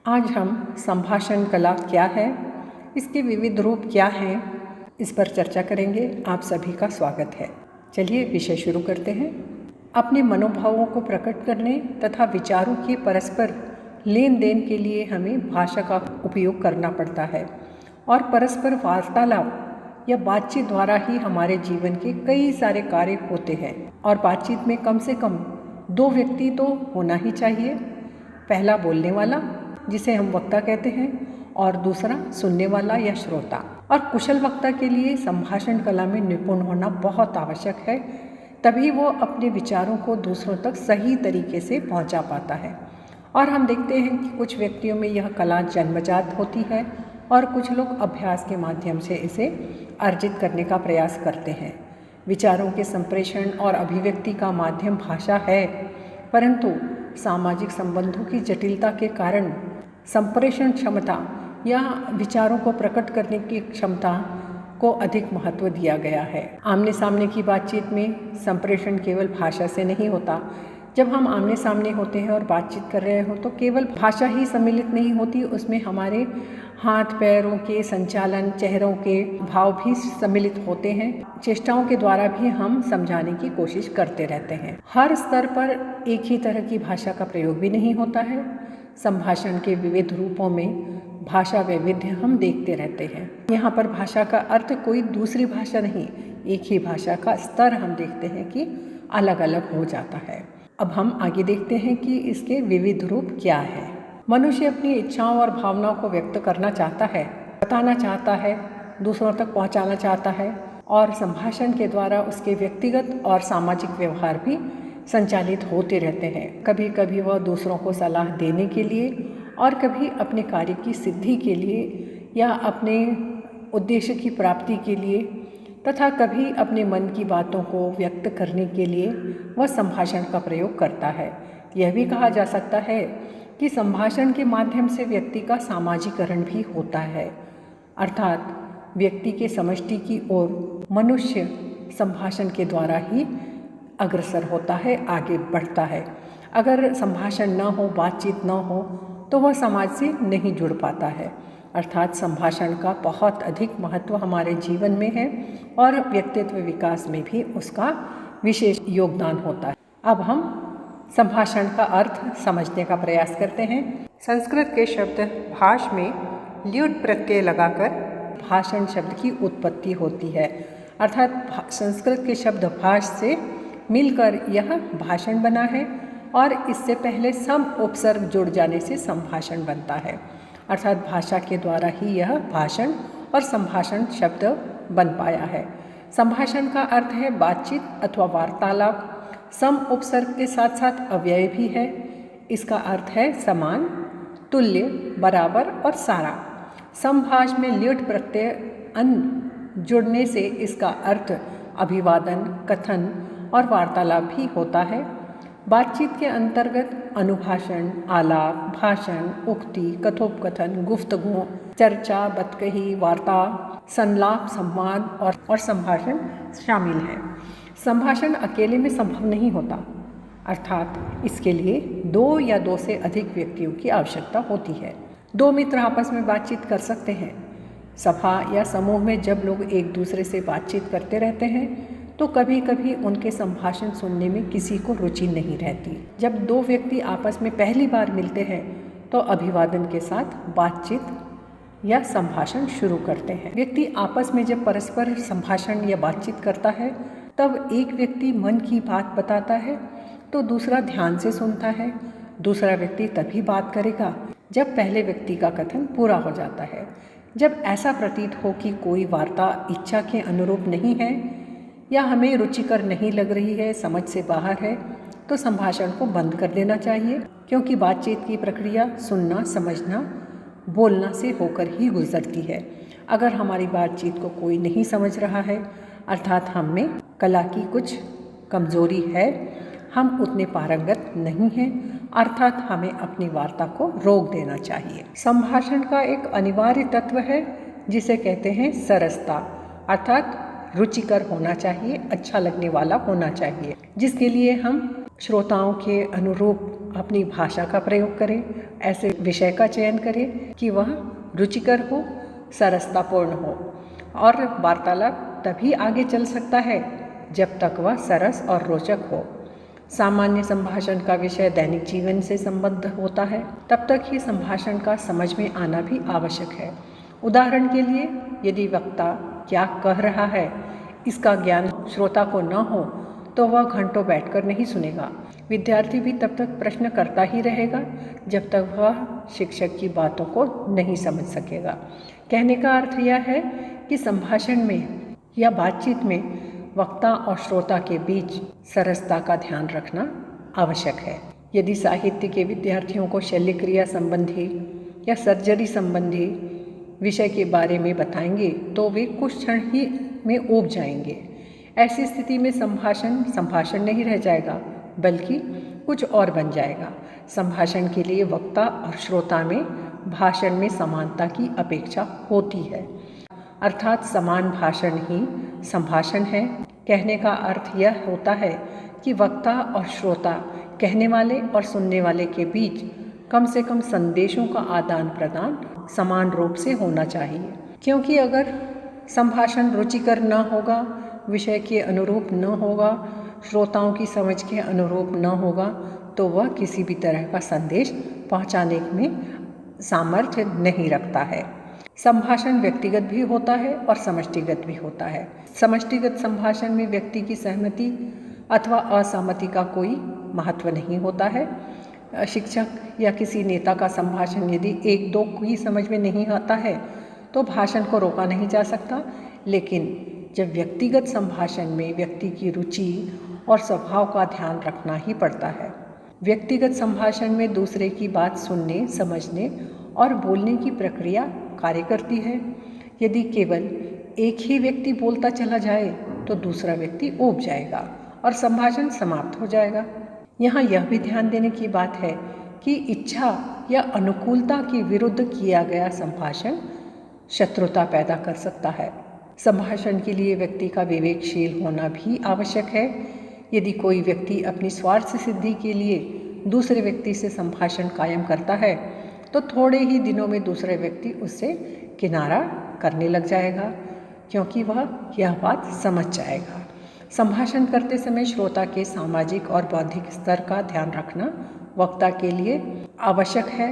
आज हम संभाषण कला क्या है, इसके विविध रूप क्या हैं, इस पर चर्चा करेंगे। आप सभी का स्वागत है। चलिए विषय शुरू करते हैं। अपने मनोभावों को प्रकट करने तथा विचारों के परस्पर लेन देन के लिए हमें भाषा का उपयोग करना पड़ता है और परस्पर वार्तालाप या बातचीत द्वारा ही हमारे जीवन के कई सारे कार्य होते हैं। और बातचीत में कम से कम दो व्यक्ति तो होना ही चाहिए। पहला बोलने वाला, जिसे हम वक्ता कहते हैं, और दूसरा सुनने वाला या श्रोता। और कुशल वक्ता के लिए संभाषण कला में निपुण होना बहुत आवश्यक है, तभी वो अपने विचारों को दूसरों तक सही तरीके से पहुंचा पाता है। और हम देखते हैं कि कुछ व्यक्तियों में यह कला जन्मजात होती है और कुछ लोग अभ्यास के माध्यम से इसे अर्जित करने का प्रयास करते हैं। विचारों के संप्रेषण और अभिव्यक्ति का माध्यम भाषा है, परंतु सामाजिक संबंधों की जटिलता के कारण संप्रेषण क्षमता या विचारों को प्रकट करने की क्षमता को अधिक महत्व दिया गया है। आमने सामने की बातचीत में संप्रेषण केवल भाषा से नहीं होता। जब हम आमने सामने होते हैं और बातचीत कर रहे हो तो केवल भाषा ही सम्मिलित नहीं होती, उसमें हमारे हाथ पैरों के संचालन, चेहरों के भाव भी सम्मिलित होते हैं। चेष्टाओं के द्वारा भी हम समझाने की कोशिश करते रहते हैं। हर स्तर पर एक ही तरह की भाषा का प्रयोग भी नहीं होता है। संभाषण के विविध रूपों में भाषा वैविध्य हम देखते रहते हैं। यहाँ पर भाषा का अर्थ कोई दूसरी भाषा नहीं, एक ही भाषा का स्तर हम देखते हैं कि अलग अलग हो जाता है। अब हम आगे देखते हैं कि इसके विविध रूप क्या है। मनुष्य अपनी इच्छाओं और भावनाओं को व्यक्त करना चाहता है, बताना चाहता है, दूसरों तक पहुंचाना चाहता है, और संभाषण के द्वारा उसके व्यक्तिगत और सामाजिक व्यवहार भी संचालित होते रहते हैं। कभी कभी वह दूसरों को सलाह देने के लिए और कभी अपने कार्य की सिद्धि के लिए या अपने उद्देश्य की प्राप्ति के लिए तथा कभी अपने मन की बातों को व्यक्त करने के लिए वह संभाषण का प्रयोग करता है। यह भी कहा जा सकता है कि संभाषण के माध्यम से व्यक्ति का सामाजिकरण भी होता है, अर्थात व्यक्ति के समष्टि की ओर मनुष्य संभाषण के द्वारा ही अग्रसर होता है, आगे बढ़ता है। अगर संभाषण न हो, बातचीत न हो, तो वह समाज से नहीं जुड़ पाता है। अर्थात संभाषण का बहुत अधिक महत्व हमारे जीवन में है और व्यक्तित्व विकास में भी उसका विशेष योगदान होता है। अब हम संभाषण का अर्थ समझने का प्रयास करते हैं। संस्कृत के शब्द भाष में ल्युट् प्रत्यय लगाकर भाषण शब्द की उत्पत्ति होती है, अर्थात संस्कृत के शब्द भाष से मिलकर यह भाषण बना है और इससे पहले सम उपसर्ग जुड़ जाने से संभाषण बनता है, अर्थात भाषा के द्वारा ही यह भाषण और संभाषण शब्द बन पाया है। संभाषण का अर्थ है बातचीत अथवा वार्तालाप। सम उपसर्ग के साथ साथ अव्यय भी है। इसका अर्थ है समान, तुल्य, बराबर और सारा। संभाष में ल्युट् प्रत्यय अन जुड़ने से इसका अर्थ अभिवादन, कथन और वार्तालाप भी होता है। बातचीत के अंतर्गत अनुभाषण, आलाप, भाषण, उक्ति, कथोपकथन, गुफ्तगू, चर्चा, बतकही, वार्ता, संलाप, संवाद और संभाषण शामिल है। संभाषण अकेले में संभव नहीं होता, अर्थात इसके लिए दो या दो से अधिक व्यक्तियों की आवश्यकता होती है। दो मित्र आपस में बातचीत कर सकते हैं। सभा या समूह में जब लोग एक दूसरे से बातचीत करते रहते हैं तो कभी कभी उनके संभाषण सुनने में किसी को रुचि नहीं रहती। जब दो व्यक्ति आपस में पहली बार मिलते हैं तो अभिवादन के साथ बातचीत या संभाषण शुरू करते हैं। व्यक्ति आपस में जब परस्पर संभाषण या बातचीत करता है तब एक व्यक्ति मन की बात बताता है तो दूसरा ध्यान से सुनता है। दूसरा व्यक्ति तभी बात करेगा जब पहले व्यक्ति का कथन पूरा हो जाता है। जब ऐसा प्रतीत हो कि कोई वार्ता इच्छा के अनुरूप नहीं है या हमें रुचिकर नहीं लग रही है, समझ से बाहर है, तो संभाषण को बंद कर देना चाहिए, क्योंकि बातचीत की प्रक्रिया सुनना, समझना, बोलना से होकर ही गुजरती है। अगर हमारी बातचीत को कोई नहीं समझ रहा है, अर्थात हम में कला की कुछ कमजोरी है, हम उतने पारंगत नहीं हैं, अर्थात हमें अपनी वार्ता को रोक देना चाहिए। संभाषण का एक अनिवार्य तत्व है जिसे कहते हैं सरसता, अर्थात रुचिकर होना चाहिए, अच्छा लगने वाला होना चाहिए, जिसके लिए हम श्रोताओं के अनुरूप अपनी भाषा का प्रयोग करें, ऐसे विषय का चयन करें कि वह रुचिकर हो, सरसतापूर्ण हो। और वार्तालाप तभी आगे चल सकता है जब तक वह सरस और रोचक हो। सामान्य संभाषण का विषय दैनिक जीवन से संबद्ध होता है, तब तक ही संभाषण का समझ में आना भी आवश्यक है। उदाहरण के लिए, यदि वक्ता क्या कह रहा है इसका ज्ञान श्रोता को न हो तो वह घंटों बैठकर नहीं सुनेगा। विद्यार्थी भी तब तक प्रश्न करता ही रहेगा जब तक वह शिक्षक की बातों को नहीं समझ सकेगा। कहने का अर्थ यह है कि संभाषण में या बातचीत में वक्ता और श्रोता के बीच सरसता का ध्यान रखना आवश्यक है। यदि साहित्य के विद्यार्थियों को शल्य क्रिया संबंधी या सर्जरी संबंधी विषय के बारे में बताएंगे तो वे कुछ क्षण ही में ऊब जाएंगे। ऐसी स्थिति में संभाषण नहीं रह जाएगा, बल्कि कुछ और बन जाएगा। संभाषण के लिए वक्ता और श्रोता में भाषण में समानता की अपेक्षा होती है, अर्थात समान भाषण ही संभाषण है। कहने का अर्थ यह होता है कि वक्ता और श्रोता, कहने वाले और सुनने वाले के बीच कम से कम संदेशों का आदान प्रदान समान रूप से होना चाहिए। क्योंकि अगर संभाषण रुचिकर न होगा, विषय के अनुरूप न होगा, श्रोताओं की समझ के अनुरूप न होगा, तो वह किसी भी तरह का संदेश पहुंचाने में सामर्थ्य नहीं रखता है। संभाषण व्यक्तिगत भी होता है और समष्टिगत भी होता है। समष्टिगत संभाषण में व्यक्ति की सहमति अथवा असहमति का कोई महत्व नहीं होता है। शिक्षक या किसी नेता का संभाषण यदि एक दो की समझ में नहीं आता है तो भाषण को रोका नहीं जा सकता, लेकिन जब व्यक्तिगत संभाषण में व्यक्ति की रुचि और स्वभाव का ध्यान रखना ही पड़ता है। व्यक्तिगत संभाषण में दूसरे की बात सुनने, समझने और बोलने की प्रक्रिया कार्य करती है। यदि केवल एक ही व्यक्ति बोलता चला जाए तो दूसरा व्यक्ति ऊब जाएगा और संभाषण समाप्त हो जाएगा। यहाँ यह भी ध्यान देने की बात है कि इच्छा या अनुकूलता के विरुद्ध किया गया संभाषण शत्रुता पैदा कर सकता है। संभाषण के लिए व्यक्ति का विवेकशील होना भी आवश्यक है। यदि कोई व्यक्ति अपनी स्वार्थ सिद्धि के लिए दूसरे व्यक्ति से संभाषण कायम करता है तो थोड़े ही दिनों में दूसरा व्यक्ति उससे किनारा करने लग जाएगा, क्योंकि वह यह बात समझ जाएगा। संभाषण करते समय श्रोता के सामाजिक और बौद्धिक स्तर का ध्यान रखना वक्ता के लिए आवश्यक है।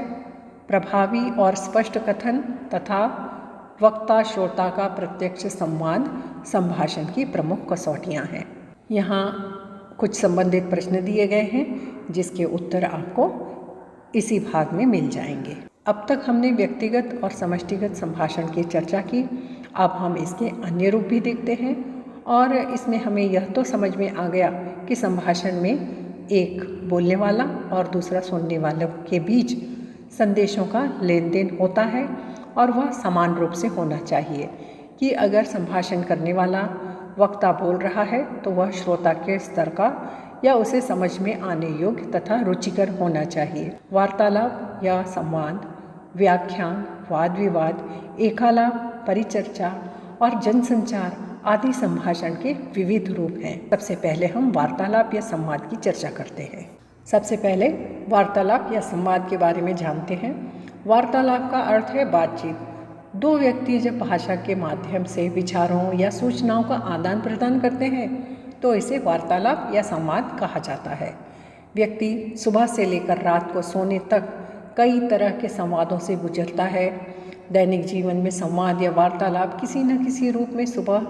प्रभावी और स्पष्ट कथन तथा वक्ता श्रोता का प्रत्यक्ष संवाद संभाषण की प्रमुख कसौटियाँ हैं। यहाँ कुछ संबंधित प्रश्न दिए गए हैं जिसके उत्तर आपको इसी भाग में मिल जाएंगे। अब तक हमने व्यक्तिगत और समष्टिगत संभाषण की चर्चा की। अब हम इसके अन्य रूप भी देखते हैं और इसमें हमें यह तो समझ में आ गया कि संभाषण में एक बोलने वाला और दूसरा सुनने वालों के बीच संदेशों का लेन देन होता है और वह समान रूप से होना चाहिए कि अगर संभाषण करने वाला वक्ता बोल रहा है तो वह श्रोता के स्तर का या उसे समझ में आने योग्य तथा रुचिकर होना चाहिए। वार्तालाप या संवाद, व्याख्यान, वाद विवाद, एकालाप, परिचर्चा और जनसंचार आदि संभाषण के विविध रूप हैं। सबसे पहले हम वार्तालाप या संवाद की चर्चा करते हैं। सबसे पहले वार्तालाप या संवाद के बारे में जानते हैं। वार्तालाप का अर्थ है बातचीत। दो व्यक्ति जब भाषा के माध्यम से विचारों या सूचनाओं का आदान प्रदान करते हैं तो इसे वार्तालाप या संवाद कहा जाता है। व्यक्ति सुबह से लेकर रात को सोने तक कई तरह के संवादों से गुजरता है। दैनिक जीवन में संवाद या वार्तालाप किसी न किसी रूप में सुबह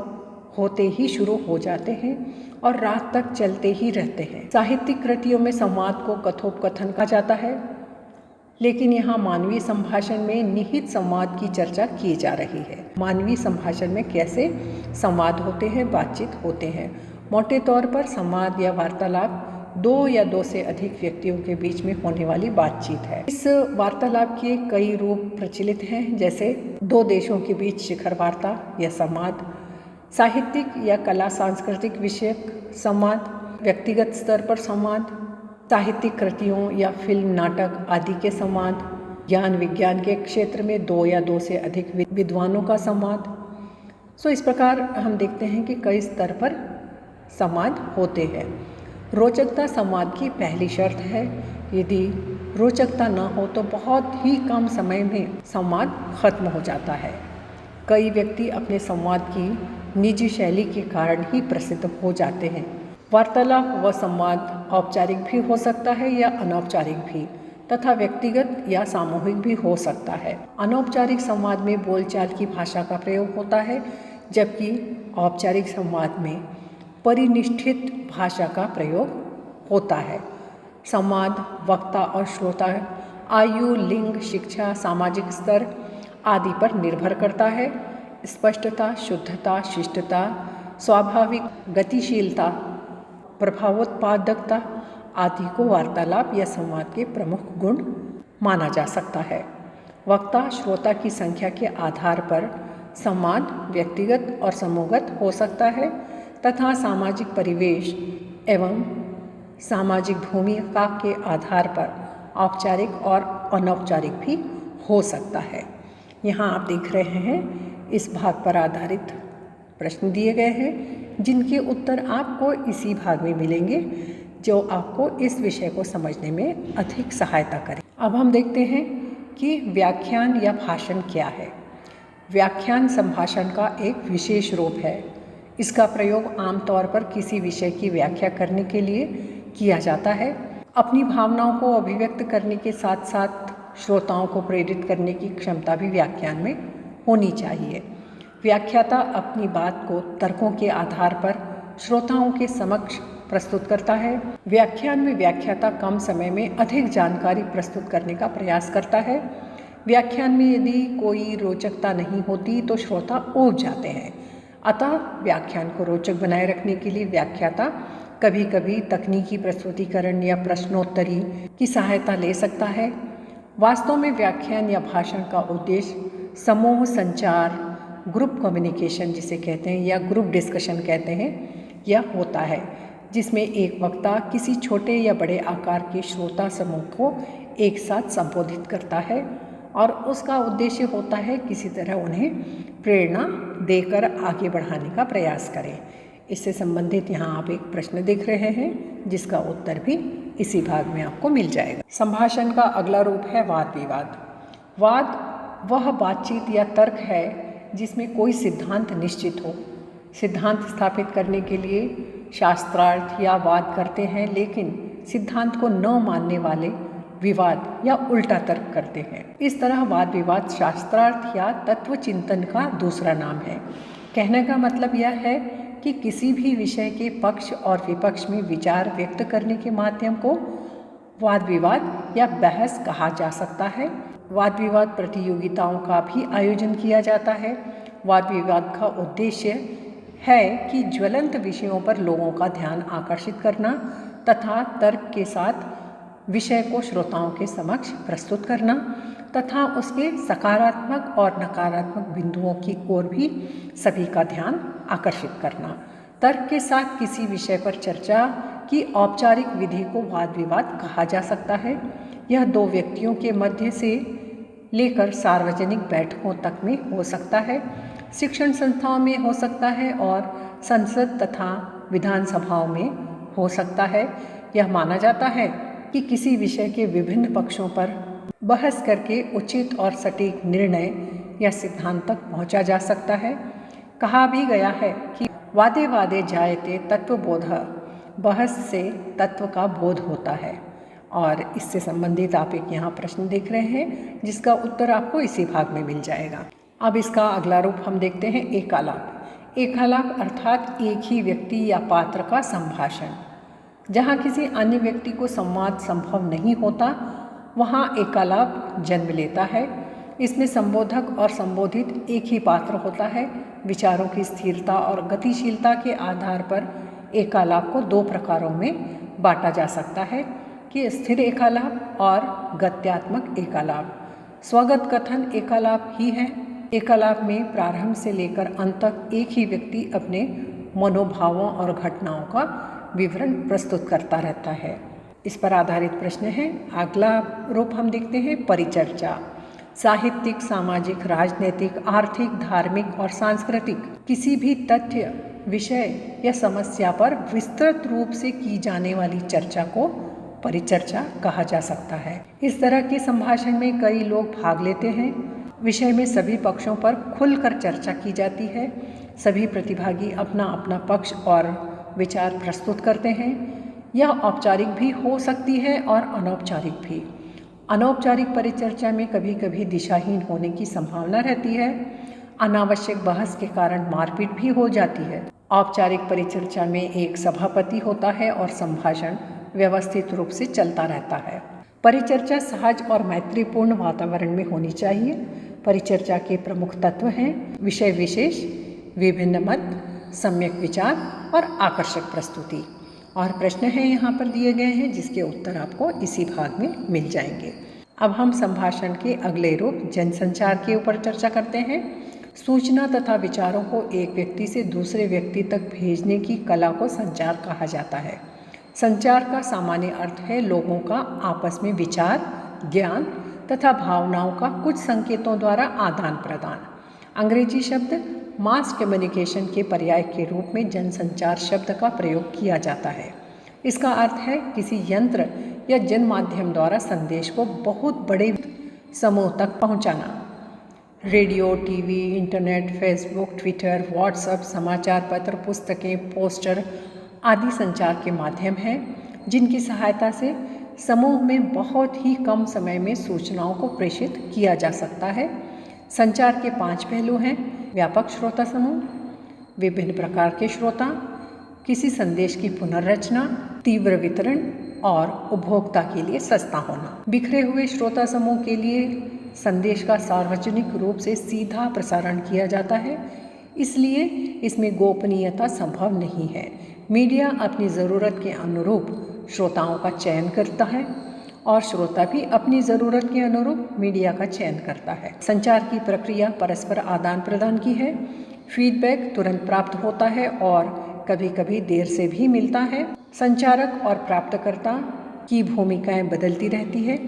होते ही शुरू हो जाते हैं और रात तक चलते ही रहते हैं। साहित्यिक कृतियों में संवाद को कथोपकथन कहा जाता है, लेकिन यहाँ मानवीय संभाषण में निहित संवाद की चर्चा की जा रही है। मानवीय संभाषण में कैसे संवाद होते हैं, बातचीत होते हैं। मोटे तौर पर संवाद या वार्तालाप दो या दो से अधिक व्यक्तियों के बीच में होने वाली बातचीत है। इस वार्तालाप के कई रूप प्रचलित हैं, जैसे दो देशों के बीच शिखर वार्ता या संवाद, साहित्यिक या कला सांस्कृतिक विषयक संवाद, व्यक्तिगत स्तर पर संवाद, साहित्यिक कृतियों या फिल्म, नाटक आदि के संवाद, ज्ञान विज्ञान के क्षेत्र में दो या दो से अधिक विद्वानों का संवाद। इस प्रकार हम देखते हैं कि कई स्तर पर संवाद होते हैं। रोचकता संवाद की पहली शर्त है। यदि रोचकता न हो तो बहुत ही कम समय में संवाद खत्म हो जाता है। कई व्यक्ति अपने संवाद की निजी शैली के कारण ही प्रसिद्ध हो जाते हैं। वार्तालाप व संवाद औपचारिक भी हो सकता है या अनौपचारिक भी, तथा व्यक्तिगत या सामूहिक भी हो सकता है। अनौपचारिक संवाद में बोलचाल की भाषा का प्रयोग होता है, जबकि औपचारिक संवाद में परिनिष्ठित भाषा का प्रयोग होता है। संवाद वक्ता और श्रोता आयु, लिंग, शिक्षा, सामाजिक स्तर आदि पर निर्भर करता है। स्पष्टता, शुद्धता, शिष्टता, स्वाभाविक गतिशीलता, प्रभावोत्पादकता आदि को वार्तालाप या संवाद के प्रमुख गुण माना जा सकता है। वक्ता श्रोता की संख्या के आधार पर संवाद व्यक्तिगत और समूहगत हो सकता है तथा सामाजिक परिवेश एवं सामाजिक भूमिका के आधार पर औपचारिक और अनौपचारिक भी हो सकता है। यहाँ आप देख रहे हैं इस भाग पर आधारित प्रश्न दिए गए हैं, जिनके उत्तर आपको इसी भाग में मिलेंगे, जो आपको इस विषय को समझने में अधिक सहायता करें। अब हम देखते हैं कि व्याख्यान या भाषण क्या है। व्याख्यान संभाषण का एक विशेष रूप है। इसका प्रयोग आमतौर पर किसी विषय की व्याख्या करने के लिए किया जाता है। अपनी भावनाओं को अभिव्यक्त करने के साथ साथ श्रोताओं को प्रेरित करने की क्षमता भी व्याख्यान में होनी चाहिए। व्याख्याता अपनी बात को तर्कों के आधार पर श्रोताओं के समक्ष प्रस्तुत करता है। व्याख्यान में व्याख्याता कम समय में अधिक जानकारी प्रस्तुत करने का प्रयास करता है। व्याख्यान में यदि कोई रोचकता नहीं होती तो श्रोता ऊब जाते हैं। अतः व्याख्यान को रोचक बनाए रखने के लिए व्याख्याता कभी कभी तकनीकी प्रस्तुतिकरण या प्रश्नोत्तरी की सहायता ले सकता है। वास्तव में व्याख्यान या भाषण का उद्देश्य समूह संचार, ग्रुप कम्युनिकेशन जिसे कहते हैं या ग्रुप डिस्कशन कहते हैं, यह होता है, जिसमें एक वक्ता किसी छोटे या बड़े आकार के श्रोता समूह को एक साथ संबोधित करता है और उसका उद्देश्य होता है किसी तरह उन्हें प्रेरणा देकर आगे बढ़ाने का प्रयास करें। इससे संबंधित यहाँ आप एक प्रश्न देख रहे हैं, जिसका उत्तर भी इसी भाग में आपको मिल जाएगा। संभाषण का अगला रूप है वाद विवाद। वाद वह बातचीत या तर्क है जिसमें कोई सिद्धांत निश्चित हो। सिद्धांत स्थापित करने के लिए शास्त्रार्थ या वाद करते हैं, लेकिन सिद्धांत को न मानने वाले विवाद या उल्टा तर्क करते हैं। इस तरह वाद विवाद शास्त्रार्थ या तत्व चिंतन का दूसरा नाम है। कहने का मतलब यह है कि किसी भी विषय के पक्ष और विपक्ष में विचार व्यक्त करने के माध्यम को वाद विवाद या बहस कहा जा सकता है। वाद विवाद प्रतियोगिताओं का भी आयोजन किया जाता है। वाद विवाद का उद्देश्य है कि ज्वलंत विषयों पर लोगों का ध्यान आकर्षित करना तथा तर्क के साथ विषय को श्रोताओं के समक्ष प्रस्तुत करना तथा उसके सकारात्मक और नकारात्मक बिंदुओं की ओर भी सभी का ध्यान आकर्षित करना। तर्क के साथ किसी विषय पर चर्चा की औपचारिक विधि को वाद विवाद कहा जा सकता है। यह दो व्यक्तियों के मध्य से लेकर सार्वजनिक बैठकों तक में हो सकता है, शिक्षण संस्थाओं में हो सकता है और संसद तथा विधानसभाओं में हो सकता है। यह माना जाता है कि किसी विषय के विभिन्न पक्षों पर बहस करके उचित और सटीक निर्णय या सिद्धांत तक पहुंचा जा सकता है। कहा भी गया है कि वादे वादे जायते तत्वबोधः, बहस से तत्व का बोध होता है। और इससे संबंधित आप एक यहाँ प्रश्न देख रहे हैं, जिसका उत्तर आपको इसी भाग में मिल जाएगा। अब इसका अगला रूप हम देखते हैं एकालाप। एकालाप अर्थात एक ही व्यक्ति या पात्र का संभाषण। जहाँ किसी अन्य व्यक्ति को संवाद संभव नहीं होता, वहाँ एकालाप जन्म लेता है। इसमें संबोधक और संबोधित एक ही पात्र होता है। विचारों की स्थिरता और गतिशीलता के आधार पर एकालाप को दो प्रकारों में बांटा जा सकता है कि स्थिर एकालाप और गत्यात्मक एकालाप। स्वगत कथन एकालाप ही है। एकालाप में प्रारंभ से लेकर अंत तक एक ही व्यक्ति अपने मनोभावों और घटनाओं का विवरण प्रस्तुत करता रहता है। इस पर आधारित प्रश्न है। अगला रूप हम देखते हैं परिचर्चा। साहित्यिक, सामाजिक, राजनीतिक, आर्थिक, धार्मिक और सांस्कृतिक किसी भी तथ्य विषय या समस्या पर विस्तृत रूप से की जाने वाली चर्चा को परिचर्चा कहा जा सकता है। इस तरह के संभाषण में कई लोग भाग लेते हैं। विषय में सभी पक्षों पर खुलकर चर्चा की जाती है। सभी प्रतिभागी अपना अपना पक्ष और विचार प्रस्तुत करते हैं। यह औपचारिक भी हो सकती है और अनौपचारिक भी। अनौपचारिक परिचर्चा में कभी कभी दिशाहीन होने की संभावना रहती है। अनावश्यक बहस के कारण मारपीट भी हो जाती है। औपचारिक परिचर्चा में एक सभापति होता है और संभाषण व्यवस्थित रूप से चलता रहता है। परिचर्चा सहज और मैत्रीपूर्ण वातावरण में होनी चाहिए। परिचर्चा के प्रमुख तत्व हैं विषय विशेष, विभिन्न मत, सम्यक विचार और आकर्षक प्रस्तुति। और प्रश्न हैं यहाँ पर दिए गए हैं जिसके उत्तर आपको इसी भाग में मिल जाएंगे। अब हम संभाषण के अगले रूप जनसंचार के ऊपर चर्चा करते हैं। सूचना तथा विचारों को एक व्यक्ति से दूसरे व्यक्ति तक भेजने की कला को संचार कहा जाता है। संचार का सामान्य अर्थ है लोगों का आपस में विचार, ज्ञान तथा भावनाओं का कुछ संकेतों द्वारा आदान प्रदान। अंग्रेजी शब्द मास कम्युनिकेशन के पर्याय के रूप में जनसंचार शब्द का प्रयोग किया जाता है। इसका अर्थ है किसी यंत्र या जन माध्यम द्वारा संदेश को बहुत बड़े समूह तक पहुंचाना। Radio, TV, internet, Facebook, Twitter, WhatsApp, समाचार पत्र, पुस्तकें, पोस्टर आदि संचार के माध्यम हैं जिनकी सहायता से समूह में बहुत ही कम समय में सूचनाओं को प्रेषित किया जा सकता है। संचार के 5 पहलू हैं: व्यापक श्रोता समूह, विभिन्न प्रकार के श्रोता, किसी संदेश की पुनर्रचना, तीव्र वितरण और उपभोक्ता के लिए सस्ता होना। बिखरे हुए श्रोता समूह के लिए संदेश का सार्वजनिक रूप से सीधा प्रसारण किया जाता है, इसलिए इसमें गोपनीयता संभव नहीं है। मीडिया अपनी ज़रूरत के अनुरूप श्रोताओं का चयन करता है और श्रोता भी अपनी ज़रूरत के अनुरूप मीडिया का चयन करता है। संचार की प्रक्रिया परस्पर आदान प्रदान की है। फीडबैक तुरंत प्राप्त होता है और कभी कभी देर से भी मिलता है। संचारक और प्राप्तकर्ता की भूमिकाएं बदलती रहती है।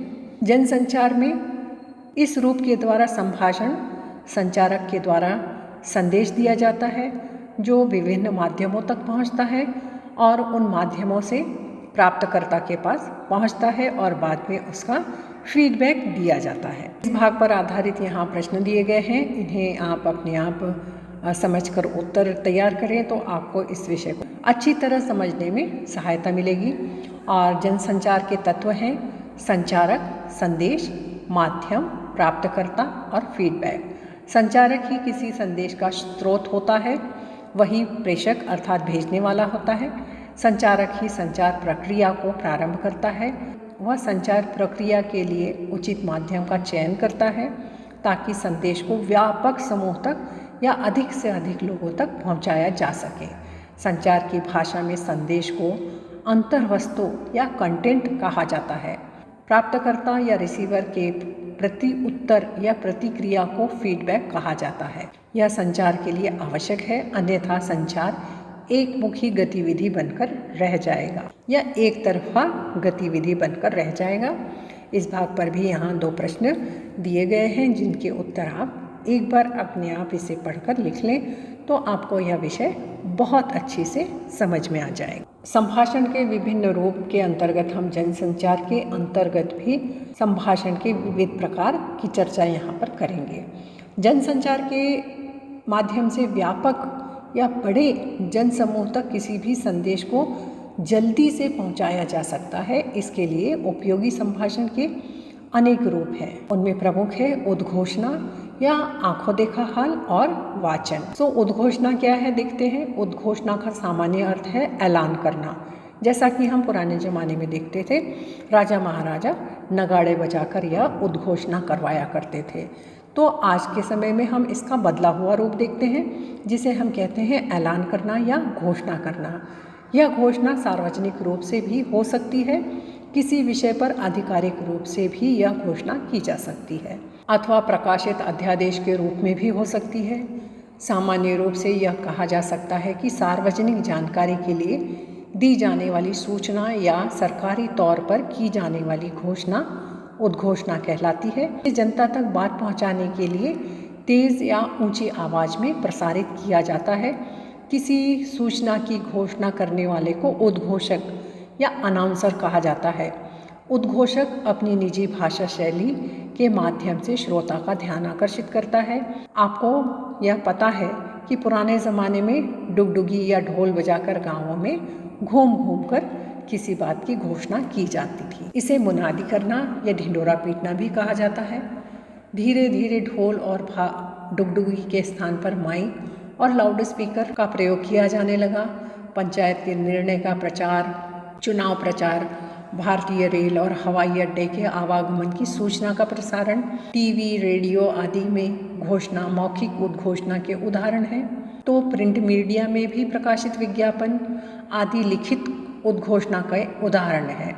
जनसंचार में इस रूप के द्वारा संभाषण संचारक के द्वारा संदेश दिया जाता है जो विभिन्न माध्यमों तक पहुंचता है और उन माध्यमों से प्राप्तकर्ता के पास पहुंचता है और बाद में उसका फीडबैक दिया जाता है। इस भाग पर आधारित यहाँ प्रश्न दिए गए हैं, इन्हें आप अपने आप समझकर उत्तर तैयार करें तो आपको इस विषय को अच्छी तरह समझने में सहायता मिलेगी। और जनसंचार के तत्व हैं संचारक, संदेश, माध्यम, प्राप्तकर्ता और फीडबैक। संचारक ही किसी संदेश का स्रोत होता है, वही प्रेषक अर्थात भेजने वाला होता है। संचारक ही संचार प्रक्रिया को प्रारंभ करता है। वह संचार प्रक्रिया के लिए उचित माध्यम का चयन करता है ताकि संदेश को व्यापक समूह तक या अधिक से अधिक लोगों तक पहुंचाया जा सके। संचार की भाषा में संदेश को अंतर्वस्तु या कंटेंट कहा जाता है। प्राप्तकर्ता या रिसीवर के प्रति उत्तर या प्रतिक्रिया को फीडबैक कहा जाता है। यह संचार के लिए आवश्यक है, अन्यथा संचार एक मुखी गतिविधि बनकर रह जाएगा या एक तरफा गतिविधि बनकर रह जाएगा। इस भाग पर भी यहाँ 2 प्रश्न दिए गए हैं जिनके उत्तर आप एक बार अपने आप इसे पढ़कर लिख लें तो आपको यह विषय बहुत अच्छी से समझ में आ जाएगा। संभाषण के विभिन्न रूप के अंतर्गत हम जनसंचार के अंतर्गत भी संभाषण के विविध प्रकार की चर्चा यहाँ पर करेंगे। जनसंचार के माध्यम से व्यापक या बड़े जनसमूह तक किसी भी संदेश को जल्दी से पहुंचाया जा सकता है। इसके लिए उपयोगी संभाषण के अनेक रूप हैं। उनमें प्रमुख है उद्घोषणा या आंखों देखा हाल और वाचन। उद्घोषणा क्या है देखते हैं। उद्घोषणा का सामान्य अर्थ है ऐलान करना। जैसा कि हम पुराने ज़माने में देखते थे, राजा महाराजा नगाड़े बजाकर यह उद्घोषणा करवाया करते थे। तो आज के समय में हम इसका बदला हुआ रूप देखते हैं जिसे हम कहते हैं ऐलान करना या घोषणा करना। यह घोषणा सार्वजनिक रूप से भी हो सकती है, किसी विषय पर आधिकारिक रूप से भी यह घोषणा की जा सकती है अथवा प्रकाशित अध्यादेश के रूप में भी हो सकती है। सामान्य रूप से यह कहा जा सकता है कि सार्वजनिक जानकारी के लिए दी जाने वाली सूचना या सरकारी तौर पर की जाने वाली घोषणा उद्घोषणा कहलाती है। जनता तक बात पहुंचाने के लिए तेज़ या ऊंची आवाज़ में प्रसारित किया जाता है किसी सूचना की घोषणा करने वाले को उद्घोषक या अनाउंसर कहा जाता है। उद्घोषक अपनी निजी भाषा शैली के माध्यम से श्रोता का ध्यान आकर्षित करता है। आपको यह पता है कि पुराने ज़माने में डुगडुगी या ढोल बजाकर गाँवों में घूम घूम कर किसी बात की घोषणा की जाती थी। इसे मुनादी करना या ढिंढोरा पीटना भी कहा जाता है। धीरे धीरे ढोल और डुगडुगी के स्थान पर माइक और लाउड स्पीकर का प्रयोग किया जाने लगा। पंचायत के निर्णय का प्रचार, चुनाव प्रचार, भारतीय रेल और हवाई अड्डे के आवागमन की सूचना का प्रसारण, टीवी, रेडियो आदि में घोषणा मौखिक उद्घोषणा के उदाहरण हैं। तो प्रिंट मीडिया में भी प्रकाशित विज्ञापन आदि लिखित उद्घोषणा के उदाहरण है।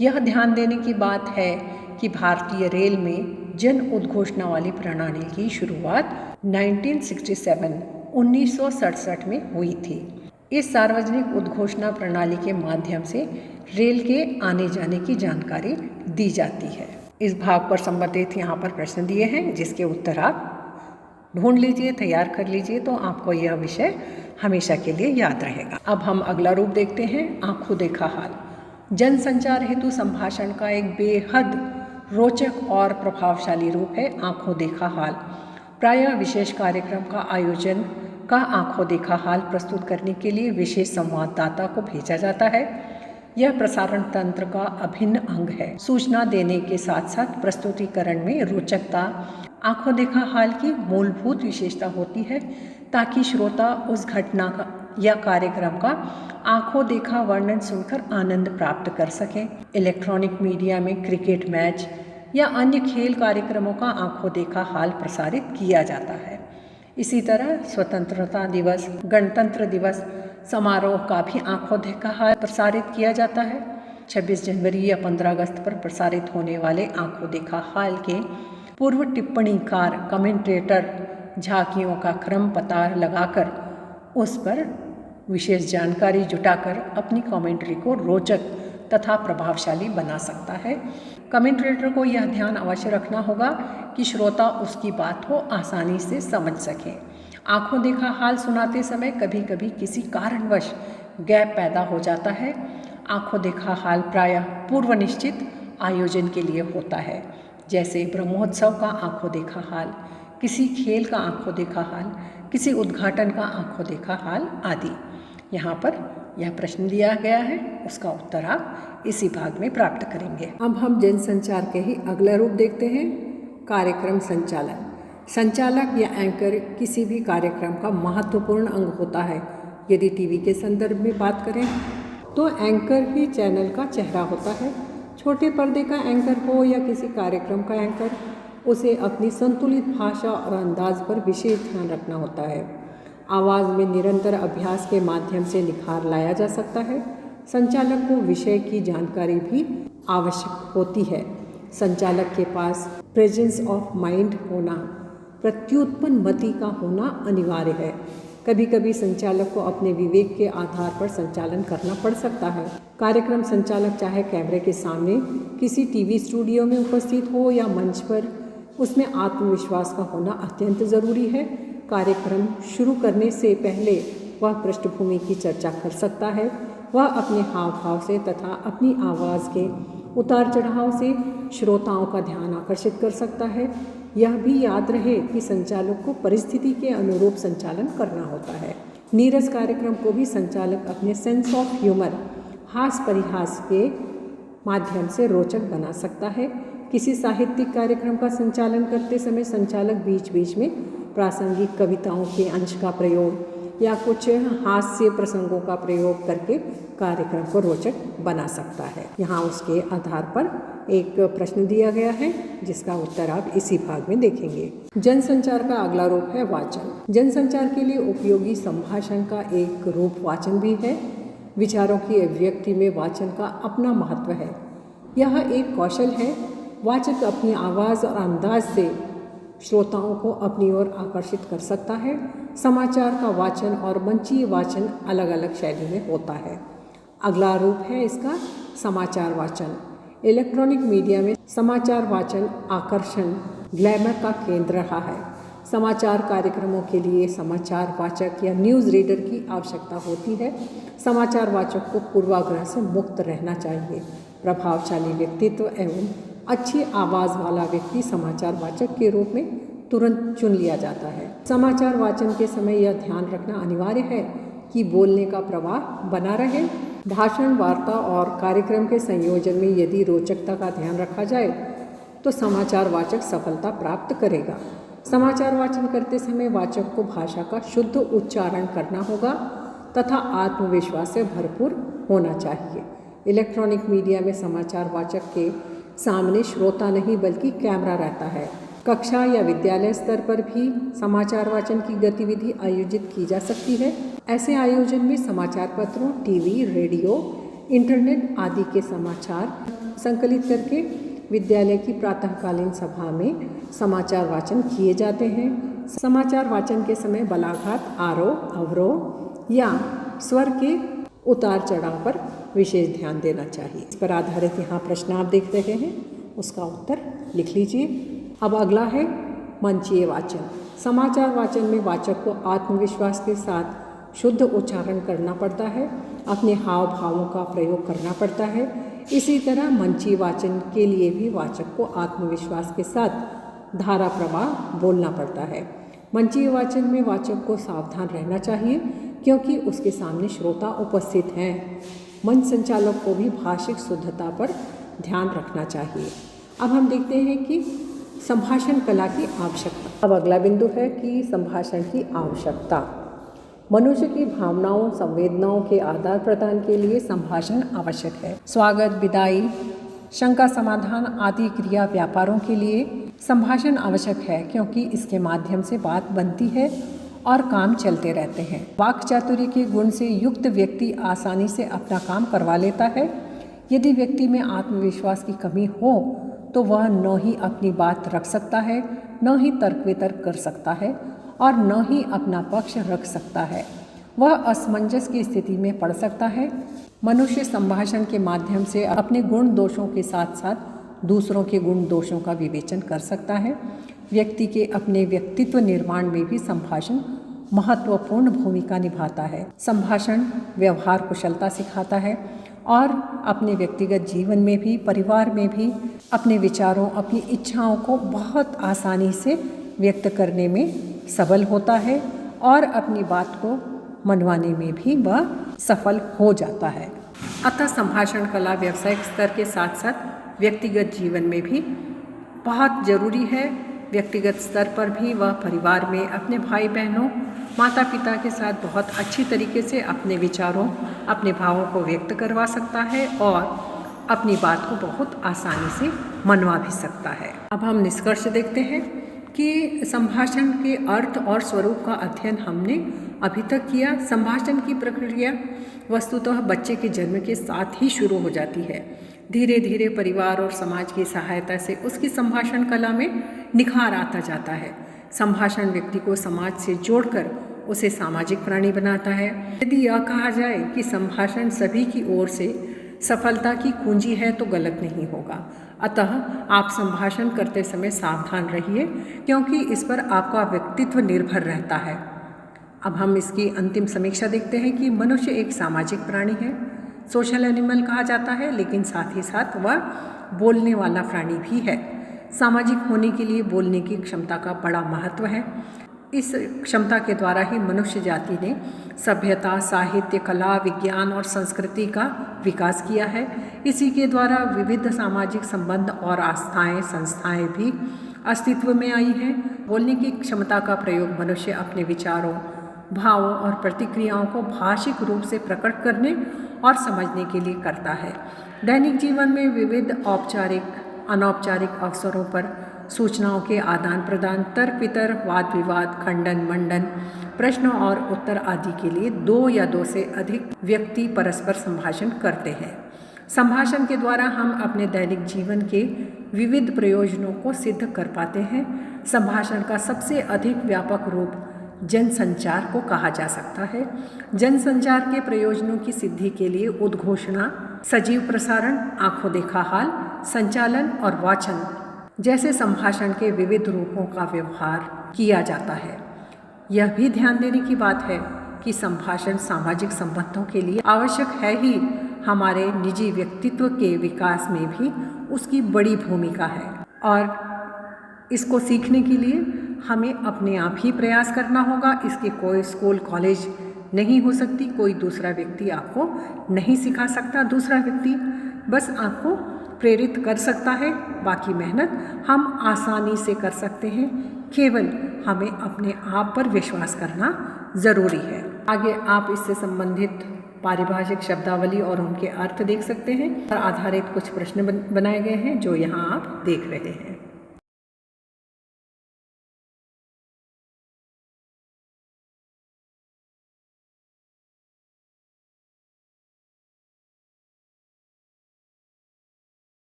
यह ध्यान देने की बात है कि भारतीय रेल में जन उद्घोषणा वाली प्रणाली की शुरुआत 1967 में हुई थी। इस सार्वजनिक उद्घोषणा प्रणाली के माध्यम से रेल के आने जाने की जानकारी दी जाती है। इस भाग पर संबंधित यहाँ पर प्रश्न दिए हैं जिसके उत्तर आप ढूंढ लीजिए, तैयार कर लीजिए, तो आपको यह विषय हमेशा के लिए याद रहेगा। अब हम अगला रूप देखते हैं, आंखों देखा हाल। जनसंचार हेतु संभाषण का एक बेहद रोचक और प्रभावशाली रूप है आंखों देखा हाल। प्रायः विशेष कार्यक्रम का आयोजन का आंखों देखा हाल प्रस्तुत करने के लिए विशेष संवाददाता को भेजा जाता है। यह प्रसारण तंत्र का अभिन्न अंग है। सूचना देने के साथ साथ प्रस्तुतिकरण में रोचकता आंखों देखा हाल की मूलभूत विशेषता होती है, ताकि श्रोता उस घटना का या कार्यक्रम का आंखों देखा वर्णन सुनकर आनंद प्राप्त कर सकें। इलेक्ट्रॉनिक मीडिया में क्रिकेट मैच या अन्य खेल कार्यक्रमों का आंखों देखा हाल प्रसारित किया जाता है। इसी तरह स्वतंत्रता दिवस, गणतंत्र दिवस समारोह का भी आंखों देखा हाल प्रसारित किया जाता है। 26 जनवरी या 15 अगस्त पर प्रसारित होने वाले आंखों देखा हाल के पूर्व टिप्पणीकार कमेंटेटर झांकियों का क्रम पता लगाकर उस पर विशेष जानकारी जुटाकर अपनी कमेंट्री को रोचक तथा प्रभावशाली बना सकता है। कमेंटेटर को यह ध्यान अवश्य रखना होगा कि श्रोता उसकी बात को आसानी से समझ सके। आंखों देखा हाल सुनाते समय कभी कभी किसी कारणवश गैप पैदा हो जाता है। आंखों देखा हाल प्रायः पूर्व निश्चित आयोजन के लिए होता है, जैसे ब्रह्मोत्सव का आंखों देखा हाल, किसी खेल का आंखों देखा हाल, किसी उद्घाटन का आंखों देखा हाल आदि। यहाँ पर यह प्रश्न दिया गया है, उसका उत्तर आप इसी भाग में प्राप्त करेंगे। अब हम जनसंचार के ही अगला रूप देखते हैं, कार्यक्रम संचालन। संचालक या एंकर किसी भी कार्यक्रम का महत्वपूर्ण अंग होता है। यदि टीवी के संदर्भ में बात करें तो एंकर ही चैनल का चेहरा होता है। छोटे पर्दे का एंकर हो या किसी कार्यक्रम का एंकर, उसे अपनी संतुलित भाषा और अंदाज पर विशेष ध्यान रखना होता है। आवाज़ में निरंतर अभ्यास के माध्यम से निखार लाया जा सकता है। संचालक को विषय की जानकारी भी आवश्यक होती है। संचालक के पास प्रेजेंस ऑफ माइंड होना, प्रत्युत्पन्न मति का होना अनिवार्य है। कभी कभी संचालक को अपने विवेक के आधार पर संचालन करना पड़ सकता है। कार्यक्रम संचालक चाहे कैमरे के सामने किसी टीवी स्टूडियो में उपस्थित हो या मंच पर, उसमें आत्मविश्वास का होना अत्यंत ज़रूरी है। कार्यक्रम शुरू करने से पहले वह पृष्ठभूमि की चर्चा कर सकता है। वह अपने हाव भाव से तथा अपनी आवाज़ के उतार चढ़ाव से श्रोताओं का ध्यान आकर्षित कर सकता है। यह भी याद रहे कि संचालक को परिस्थिति के अनुरूप संचालन करना होता है। नीरस कार्यक्रम को भी संचालक अपने सेंस ऑफ ह्यूमर, हास परिहास के माध्यम से रोचक बना सकता है। किसी साहित्यिक कार्यक्रम का संचालन करते समय संचालक बीच बीच में प्रासंगिक कविताओं के अंश का प्रयोग या कुछ हास्य प्रसंगों का प्रयोग करके कार्यक्रम को रोचक बना सकता है। यहाँ उसके आधार पर एक प्रश्न दिया गया है जिसका उत्तर आप इसी भाग में देखेंगे। जनसंचार का अगला रूप है वाचन। जनसंचार के लिए उपयोगी संभाषण का एक रूप वाचन भी है। विचारों की अभिव्यक्ति में वाचन का अपना महत्व है। यह एक कौशल है। वाचक अपनी आवाज़ और अंदाज से श्रोताओं को अपनी ओर आकर्षित कर सकता है। समाचार का वाचन और मंचीय वाचन अलग अलग शैली में होता है। अगला रूप है इसका समाचार वाचन। इलेक्ट्रॉनिक मीडिया में समाचार वाचन आकर्षण, ग्लैमर का केंद्र रहा है। समाचार कार्यक्रमों के लिए समाचार वाचक या न्यूज़ रीडर की आवश्यकता होती है। समाचार वाचक को पूर्वाग्रह से मुक्त रहना चाहिए। प्रभावशाली व्यक्तित्व एवं अच्छी आवाज़ वाला व्यक्ति समाचार वाचक के रूप में तुरंत चुन लिया जाता है। समाचार वाचन के समय यह ध्यान रखना अनिवार्य है कि बोलने का प्रवाह बना रहे। भाषण, वार्ता और कार्यक्रम के संयोजन में यदि रोचकता का ध्यान रखा जाए तो समाचार वाचक सफलता प्राप्त करेगा। समाचार वाचन करते समय वाचक को भाषा का शुद्ध उच्चारण करना होगा तथा आत्मविश्वास से भरपूर होना चाहिए। इलेक्ट्रॉनिक मीडिया में समाचार वाचक के सामने श्रोता नहीं बल्कि कैमरा रहता है। कक्षा या विद्यालय स्तर पर भी समाचार वाचन की गतिविधि आयोजित की जा सकती है। ऐसे आयोजन में समाचार पत्रों, टीवी, रेडियो, इंटरनेट आदि के समाचार संकलित करके विद्यालय की प्रातःकालीन सभा में समाचार वाचन किए जाते हैं। समाचार वाचन के समय बलाघात, आरोह, अवरोह या स्वर के उतार चढ़ाव पर विशेष ध्यान देना चाहिए। इस पर आधारित यहाँ प्रश्न आप देख रहे हैं, उसका उत्तर लिख लीजिए। अब अगला है मंचीय वाचन। समाचार वाचन में वाचक को आत्मविश्वास के साथ शुद्ध उच्चारण करना पड़ता है, अपने हाव भावों का प्रयोग करना पड़ता है। इसी तरह मंचीय वाचन के लिए भी वाचक को आत्मविश्वास के साथ धारा प्रवाह बोलना पड़ता है। मंचीय वाचन में वाचक को सावधान रहना चाहिए क्योंकि उसके सामने श्रोता उपस्थित हैं। मंच संचालक को भी भाषिक शुद्धता पर ध्यान रखना चाहिए। अब हम देखते हैं कि संभाषण कला की आवश्यकता। अब अगला बिंदु है कि संभाषण की आवश्यकता। मनुष्य की भावनाओं, संवेदनाओं के आदान प्रदान के लिए संभाषण आवश्यक है। स्वागत, विदाई, शंका समाधान आदि क्रिया व्यापारों के लिए संभाषण आवश्यक है क्योंकि इसके माध्यम से बात बनती है और काम चलते रहते हैं। वाक् चातुर्य के गुण से युक्त व्यक्ति आसानी से अपना काम करवा लेता है। यदि व्यक्ति में आत्मविश्वास की कमी हो तो वह न ही अपनी बात रख सकता है, न ही तर्क वितर्क कर सकता है और न ही अपना पक्ष रख सकता है। वह असमंजस की स्थिति में पड़ सकता है। मनुष्य संभाषण के माध्यम से अपने गुण दोषों के साथ साथ दूसरों के गुण दोषों का विवेचन कर सकता है। व्यक्ति के अपने व्यक्तित्व निर्माण में भी संभाषण महत्वपूर्ण भूमिका निभाता है। संभाषण व्यवहार कुशलता सिखाता है और अपने व्यक्तिगत जीवन में भी, परिवार में भी अपने विचारों, अपनी इच्छाओं को बहुत आसानी से व्यक्त करने में सबल होता है और अपनी बात को मनवाने में भी वह सफल हो जाता है। अतः संभाषण कला व्यावसायिक स्तर के साथ साथ व्यक्तिगत जीवन में भी बहुत जरूरी है। व्यक्तिगत स्तर पर भी वह परिवार में अपने भाई बहनों, माता पिता के साथ बहुत अच्छी तरीके से अपने विचारों, अपने भावों को व्यक्त करवा सकता है और अपनी बात को बहुत आसानी से मनवा भी सकता है। अब हम निष्कर्ष देखते हैं कि संभाषण के अर्थ और स्वरूप का अध्ययन हमने अभी तक किया। संभाषण की प्रक्रिया वस्तुतः बच्चे के जन्म के साथ ही शुरू हो जाती है। धीरे धीरे परिवार और समाज की सहायता से उसकी संभाषण कला में निखार आता जाता है। संभाषण व्यक्ति को समाज से जोड़कर उसे सामाजिक प्राणी बनाता है। यदि यह कहा जाए कि संभाषण सभी की ओर से सफलता की कुंजी है तो गलत नहीं होगा। अतः आप संभाषण करते समय सावधान रहिए क्योंकि इस पर आपका व्यक्तित्व निर्भर रहता है। अब हम इसकी अंतिम समीक्षा देखते हैं कि मनुष्य एक सामाजिक प्राणी है, सोशल एनिमल कहा जाता है, लेकिन साथ ही साथ वह बोलने वाला प्राणी भी है। सामाजिक होने के लिए बोलने की क्षमता का बड़ा महत्व है। इस क्षमता के द्वारा ही मनुष्य जाति ने सभ्यता, साहित्य, कला, विज्ञान और संस्कृति का विकास किया है। इसी के द्वारा विविध सामाजिक संबंध और आस्थाएं, संस्थाएं भी अस्तित्व में आई हैं। बोलने की क्षमता का प्रयोग मनुष्य अपने विचारों, भावों और प्रतिक्रियाओं को भाषिक रूप से प्रकट करने और समझने के लिए करता है। दैनिक जीवन में विविध औपचारिक, अनौपचारिक अवसरों पर सूचनाओं के आदान प्रदान, तर्क वितर्क, वाद विवाद, खंडन मंडन, प्रश्न और उत्तर आदि के लिए दो या दो से अधिक व्यक्ति परस्पर संभाषण करते हैं। संभाषण के द्वारा हम अपने दैनिक जीवन के विविध प्रयोजनों को सिद्ध कर पाते हैं। संभाषण का सबसे अधिक व्यापक रूप जनसंचार को कहा जा सकता है। जनसंचार के प्रयोजनों की सिद्धि के लिए उद्घोषणा, सजीव प्रसारण, आंखों देखा हाल, संचालन और वाचन जैसे संभाषण के विविध रूपों का व्यवहार किया जाता है। यह भी ध्यान देने की बात है कि संभाषण सामाजिक संबंधों के लिए आवश्यक है ही, हमारे निजी व्यक्तित्व के विकास में भी उसकी बड़ी भूमिका है और इसको सीखने के लिए हमें अपने आप ही प्रयास करना होगा। इसके कोई स्कूल कॉलेज नहीं हो सकती, कोई दूसरा व्यक्ति आपको नहीं सिखा सकता, दूसरा व्यक्ति बस आपको प्रेरित कर सकता है। बाकी मेहनत हम आसानी से कर सकते हैं, केवल हमें अपने आप पर विश्वास करना ज़रूरी है। आगे आप इससे संबंधित पारिभाषिक शब्दावली और उनके अर्थ देख सकते हैं और आधारित कुछ प्रश्न बनाए गए हैं जो यहाँ आप देख रहे हैं।